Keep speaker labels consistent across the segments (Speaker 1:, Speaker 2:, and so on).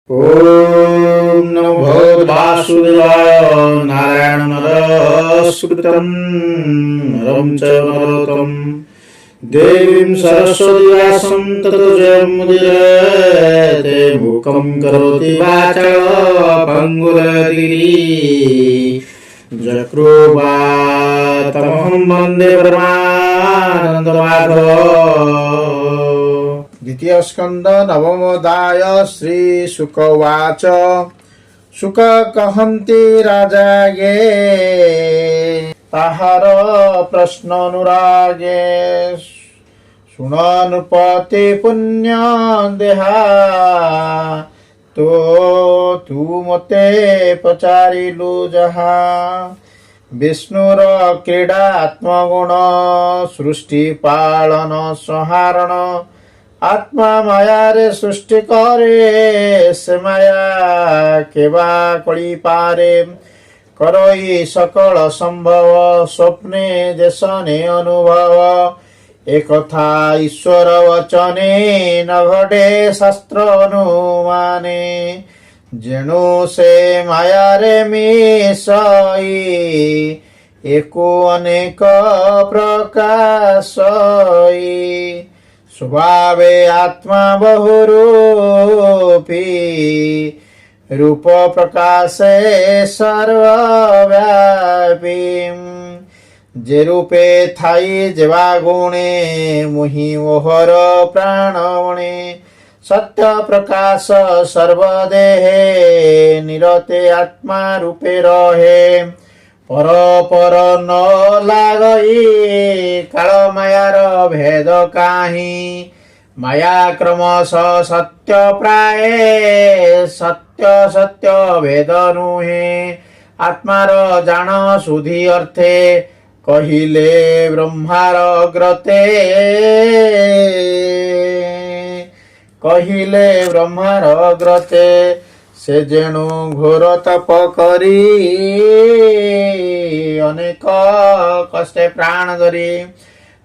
Speaker 1: ओम नमो भगवते वासुदेवाय। नारायण नमस्कृतं नरं चैव नरोत्तमं देवीं सरस्वती व्यासं ततो जयमुदीरयते। मूकं करोति वाचालं पङ्गुलयति जकृपातमहं वन्दे परमानन्दमाधवम्। द्वितीय स्कंद नवमोऽध्याय। श्री शुक उवाच। शुक कहन्ति राजा ये ताहार प्रश्नानुरागे। शुणनुपति पुण्य देहा तो तू मते पचारिलु जहा। विष्णुर क्रीडा आत्मगुण सृष्टि पालन संहारण। आत्मा माया रे सृष्टि करे से माया केवा कड़ी पारे। करई सकल संभव स्वप्ने देशने अनुभव। एक था ईश्वर वचने न घटे शास्त्र अनुमाने। जेणु से माया रे मिसई एको अनेक प्रकाशई। स्वभावे आत्मा बहुरूपी रूप प्रकाशे सर्वव्यापी। जे रूपे थाई जेवा गुणे मुहि ओहर प्राणवणे। सत्य प्रकाश सर्वदेहे निरते आत्मा रूपे रहे। पर पर न लागई काल मायार भेद काहि। माया क्रमश सत्य प्राय सत्य सत्य भेद नुहे। आत्मार जान सुधी अर्थे कहिले ब्रह्मार अग्रते। कहिले ब्रह्मार अग्रते। से जेणु घोर तप करी अनेक कष्टे प्राण धरी।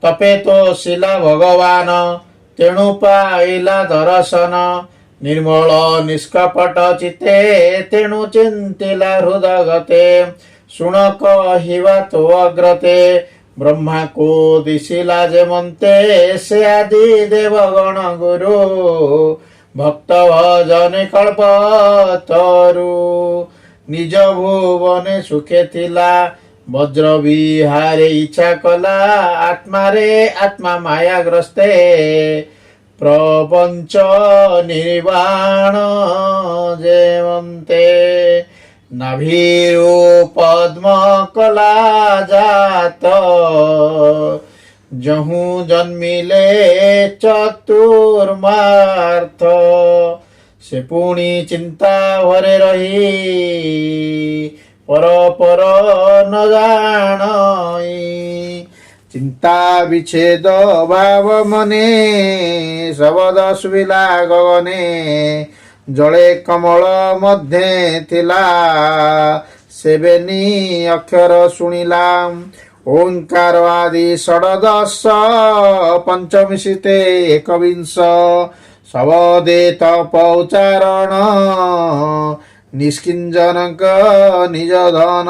Speaker 1: तपे तो शिला भगवान तेणु पाइला दर्शन। निर्मल निष्कपट चिते तेणु चिंतिला हृदगते। शुण कहिबा तो अग्रते ब्रह्मा को दिशिला जेमंते। से आदि देवगण गुरु भक्त भजने कल्प तरु। निज भुवने सुखे थिला वज्र विहारे इच्छा कला। आत्मारे आत्मा माया ग्रस्ते प्रपंच निर्वाण जेवंते। नाभिरु पद्म कला जात जहू जन्मिले चतुर्मार्थ। से पुणी चिंता भरे रही पर पर न जाणई। चिंता विच्छेद भाव मने शब्द सुविला गगने। जले कमल मध्य थिला सेवेनी अक्षर शुणिला। ओंकार आदि षडदश पंचमिशिते एकविंश। शबदे तप उच्चारण निष्किंजनक निज धन।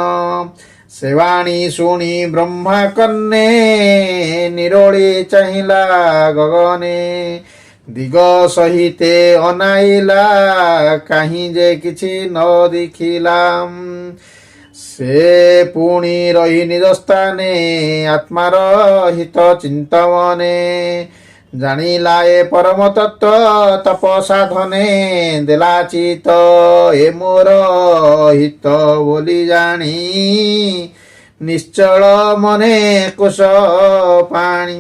Speaker 1: सेवाणी शुणी ब्रह्मा कन्ने निरोड़ी चाहिला गगने। दिग सहिते अनाइला कहीं जे किछि न दिखिला। से पुणी रही निज स्थाने आत्मार हित चिंतमने। जानिला ए परम तत्व तप साधने। देला चित ए मोर हित बोली जानी। निश्चल मने कुश पाणी।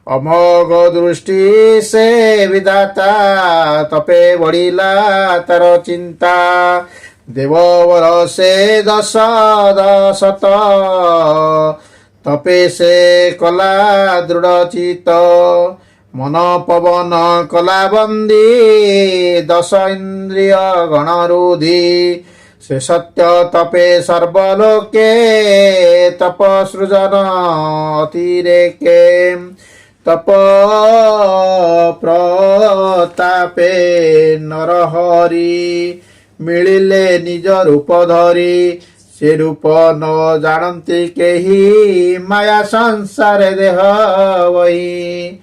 Speaker 1: अमोघ दृष्टि से विधाता तपे बढ़िला तार चिंता। देववर से दश दशत तपे से कला दृढ़ चित। मन पवन कला बंदी दश इंद्रिय गण रुधि। से सत्य तपे सर्वलोके तप सृजन अतिरेके। तप प्रतापे नरहरि मिलिले निज रूप धरि से रूप न जानती केही माया संसार देह वही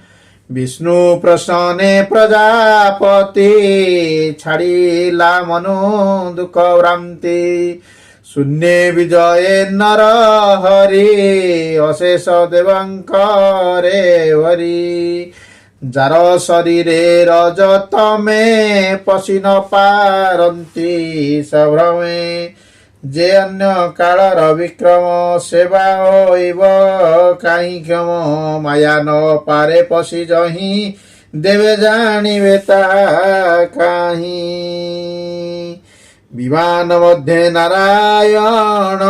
Speaker 1: विष्णु प्रसन्ने प्रजापति छाड़िला मनु दुख भ्रांति शून्य विजये नर हरि अशेष देवंकरे हरि जार शरीरे रजत में पशि न पारंती सभ्रमे जे अन्य कालर विक्रम सेवा होइब काहि क्षम माया न पारे पशि जहि देवे जानिबे ताहा काहि विमान मध्ये नारायण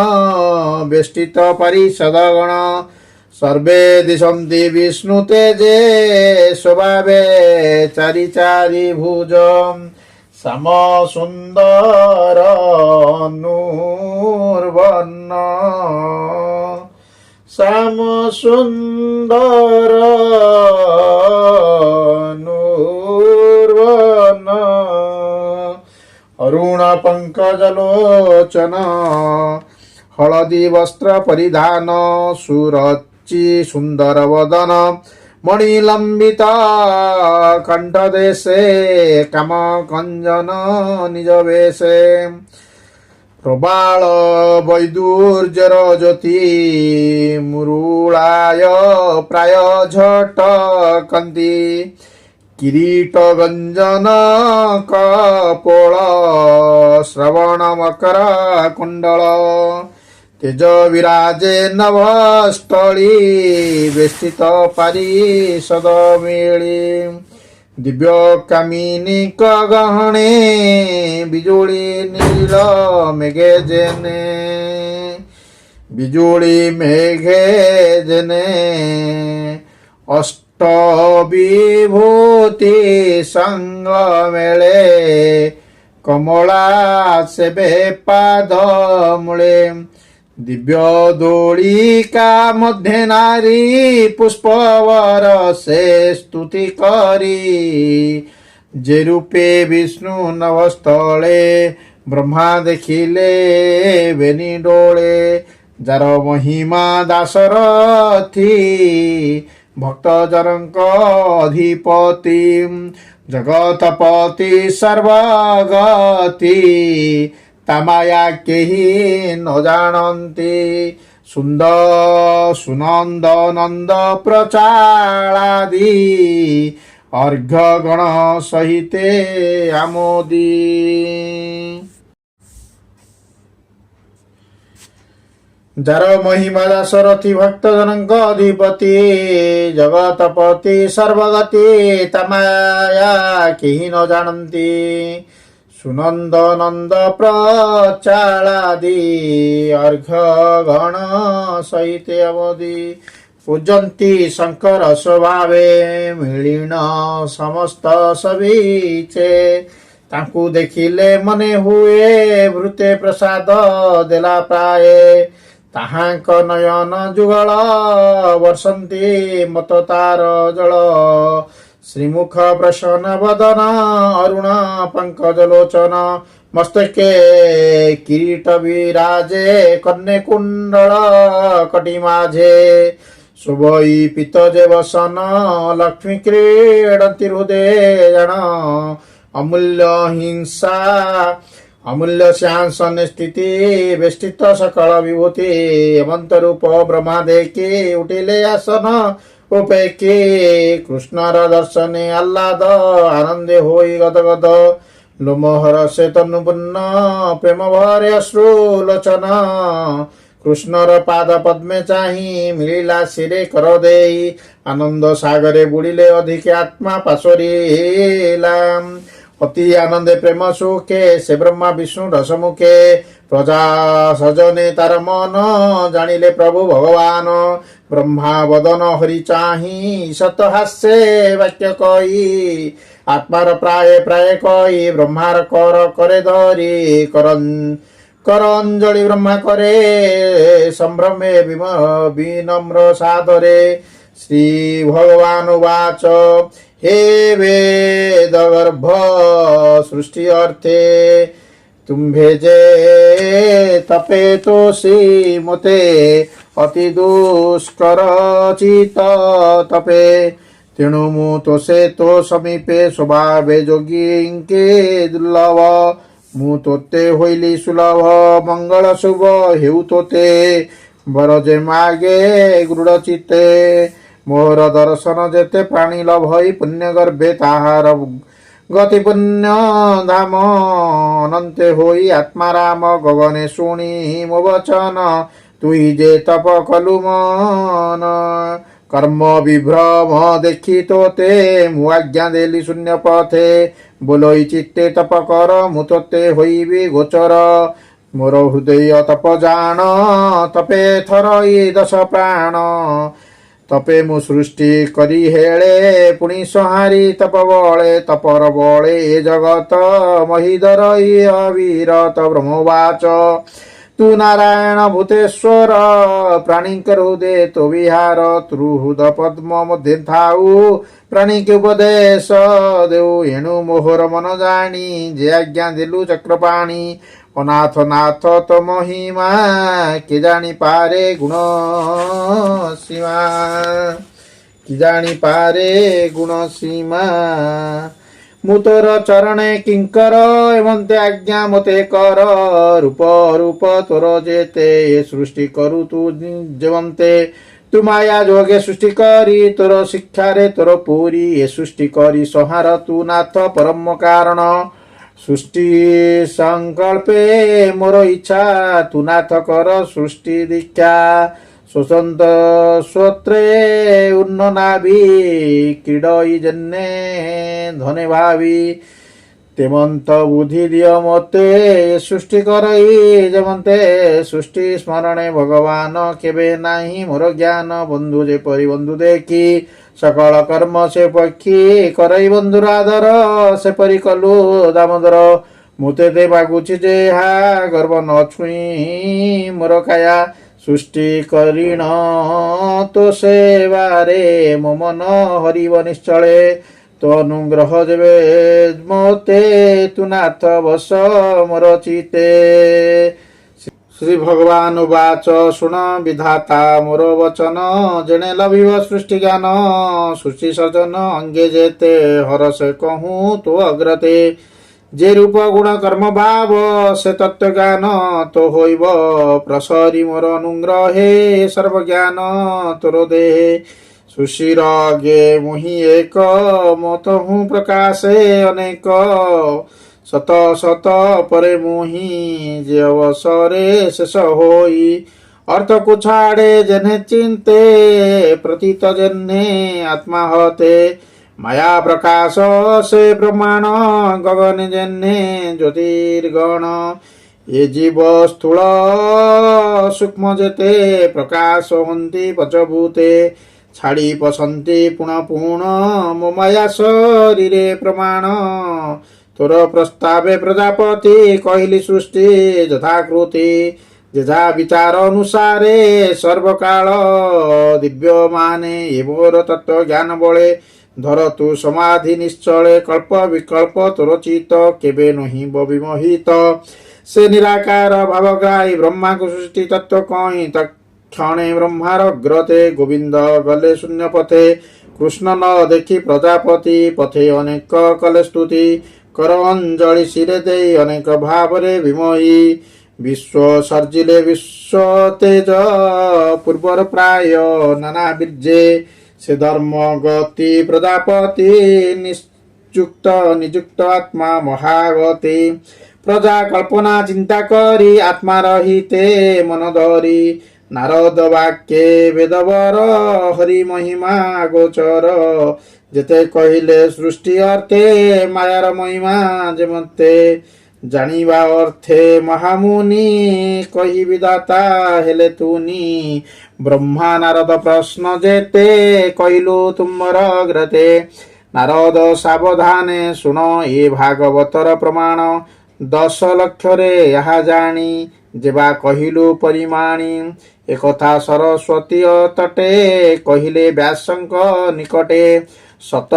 Speaker 1: वेष्टित परिषदगण सर्वे दिशन्ति विष्णु तेजे स्वभावे चारि चारि भुज श्याम सुंदर नूर्वर्ण श्याम सुंदर नूर्वर्ण अरुण पंकजलोचन हलदी वस्त्र परिधान सुरचि सुंदर वदन मणिलंबित कंठदेशे काम कंजन निज वेशे प्रबाल वैदुर्जर ज्योति मुरुलाय प्राय झटकन्ति किरीट गंजन कपोल श्रवण मकर कुंडल तेज विराजे नभस्थली वेष्टित पारिषद मेली दिव्य कामिनी गहणे बिजुली नील मेघे जेने बिजुली मेघे जेने अष्ट विभूति संग मेले कमला सेबे पाद मूले दिव्य दोलिका मध्य नारी पुष्पवर से स्तुति करी जे रूपे विष्णु नभस्थले ब्रह्मा देखिले बेनी डोले जार महिमा दासरथी भक्त जनक अधिपति जगतपति सर्वगति तामाया केही न जानन्ति सुंदर सुनंद नंद प्रचालादि अर्घ गण सहिते आमोदी जार महिमा दासरथी भक्त जनक अधिपति जगतपति सर्वगति तमाया केही न जानन्ति सुनंद नंद प्रचालादि अर्घ गण सहिते अवधि पूजन्ति शंकर स्वभावे मिलिण समस्त सविचे तांकु देखिले मने हुए भृते प्रसाद देला प्राय ताहांक नयन जुगल वर्षन्ति मत तार जल श्रीमुख प्रसन्न वदन अरुण पंकजलोचन मस्तके किरीट विराजे कन्ये कुंडल कटी माझे शुभई पितजे वसन लक्ष्मी क्रीडन्ति हृदय जन अमूल्य हिंसा अमूल्य शासन स्थिति वेष्टित सकल विभूति हेमंत रूप ब्रह्मा देखि उठिले आसन उपेके कृष्णर दर्शने आह्लाद आनंदे होई गदगद लोमहर से तनुपुन्न प्रेम भरे अश्रुलोचन कृष्णर पाद पद्मे चाहि मिलिला शिरे कर देई आनंद सागरे बुड़िले अधिक आत्मा पाशोरिला अति आनंदे प्रेम सुखे से ब्रह्मा विष्णु रसमुखे प्रजा सजने तार मन जानिले प्रभु भगवान ब्रह्मा वदन हरि चाहि सत हास्ये वाक्य कही आत्मार प्राय प्राय कही ब्रह्मार कर करे धरी कर अंजलि ब्रह्मा करे संभ्रमे विनम्र सादरे श्रीभगवानुवाच हे वेदगर्भ सृष्टि अर्थे तुम्भे जे तपेतोषि मते अति दुष्कर चित तपे तेणु मु तोसे तो समीपे स्वभावे जोगींके दुर्लभ मु तोते होइली सुलभ मंगल शुभ हेउ तोते बर जे मागे गृढ़ चित्ते मोर दर्शन जेते प्राणी लभई पुण्य गर्भे ताहार गति पुण्य धाम अनंते होई आत्मा राम गगने शुणी मो वचन तुई जे तप कलु मन कर्म विभ्रम देखी तोते मु आज्ञा देली शून्य पथे बोलोई चित्ते तप कर मु तोते होइबी गोचर मोर हृदय तप जान तपे थरई दश प्राण तपे मु सृष्टि करी हेळे पुणी संहारी तप बळे तपर बळे ए जगत महिधरई अविरत ब्रह्मवाच तू नारायण भूतेश्वर प्राणी हृदय तो विहार त्रुहृद पद्म मध्ये थाऊ प्राणी के उपदेश देऊ एणु मोहर मन जाणी जे आज्ञा देलु चक्रपाणी अनाथ नाथ तो महिमा के जानी पारे गुण सीमा कि जानी पारे गुण सीमा मु तोर चरणे किंकर एवंते आज्ञा मते कर रूप रूप तोर जेते सृष्टि करू तू जेवंते तू माया जोगे सृष्टि करी तोर शिक्षा रे तोर पूरी ए सृष्टि करी संहार तू नाथ परम कारण सृष्टि संकल्पे मोर इच्छा तू नाथ कर सृष्टि दीक्षा स्वसंत स्वत्रे उन्न नाभि क्रीडई जन्ने धने भावी तेमंत बुद्धि दिय मते सृष्टि करई जमंते सृष्टि स्मरणे भगवान केबे नाही मोर ज्ञान बंधु जे परि बंधु देखी सकल कर्म से पक्षी करई बंधुर आदर से परि कलु दामोदर मुते दे मागुछि जे हा गर्व न छुई मोर काया सृष्टि करीण तो सेवारे मो मन हरिव निश्चले तो अनुग्रह जेबे मोते तु नाथ बस मोर चिते श्री भगवान उवाच शुण विधाता मोर वचन जेणे लभिव सृष्टि ज्ञान सृष्टि सजन अंगे जेते हरस कहूँ तो अग्रते जे रूप गुण कर्म भाव से तत्व ज्ञान तो होइब प्रसरी मोर अनुग्रहे सर्व ज्ञान तोर देहे सुशिर गे मुहि एक मत हूँ प्रकाशे अनेक शत शत परे मुहि जे अवसरे शेष होई अर्थ को छाड़े जने चिंते प्रतीत जन्ने आत्मा हते माया प्रकाश से प्रमाण गगन जन्ने ज्योतिर्गण ये जीव स्थूल सूक्ष्म जेते प्रकाश हन्ति पचभूते छाड़ी पसंती पुण पुण मो माया शरीरे प्रमाण तोर प्रस्तावे प्रजापति कहली सृष्टि यथाकृति जेझा विचार अनुसारे सर्वकाल दिव्य माने ये मोर तत्व ज्ञान बळे धर तू समाधि निश्चले कल्प विकल्प तोर चित केबे नहीं विमोहित से निराकार भावग्राही ब्रह्मा को सृष्टि तत्व कहीं तक्षणे ब्रह्मार ग्रते गोविंद गले शून्य पथे कृष्ण न देखी प्रजापति पथे अनेक कले स्तुति कर अंजलि शिरे दे अनेक भावरे विमोही विश्व सर्जिले विश्व तेज पूर्वर प्राय नाना बीर्जे से धर्म गति प्रजापति नियुक्त निजुक्त आत्मा महागति प्रजा कल्पना चिंता करी आत्मा रहिते मन धरी नारद वाक्ये वेदवर हरि महिमा गोचर जेते कहिले सृष्टि अर्थे मायार महिमा जेमते जानिबा अर्थे महामुनि कही विदाता हेले तुनी ब्रह्मा नारद प्रश्न जेते कहलु तुमर ग्रते नारद सावधाने सुन ये भागवतर प्रमाण 10 लक्ष रे यहाँ जानी जेबा कहिलु परिमाणी एकथा सरस्वती तटे कहिले व्यासଙ୍କ निकटे शत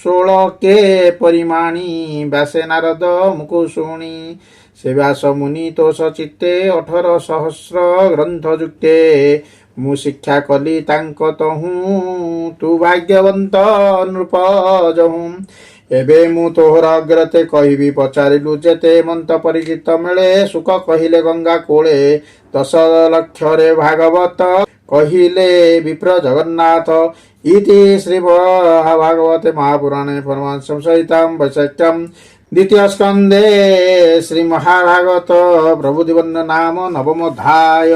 Speaker 1: 16 के परिमाणी व्यासे नारद मुकु शुणी से व्यास मुनि तोष चित्ते 18 सहस्र ग्रंथ जुक्ते मु शिक्षा कली तांक तहु तु भाग्यवंत नृप जहु एबे मु तोहर अग्रते कहिबी पचारिलु जेते मंत परिचित मिले सुख कहिले गंगा कोले 10 लक्ष रे भागवत कहिले विप्र जगन्नाथ इति श्री भागवते महापुराणे परमहंस सहितं वैशिष्ट्यं द्वितीय स्कंदे श्री महाभागवत प्रभुदिवन्न नाम नवमोऽध्याय।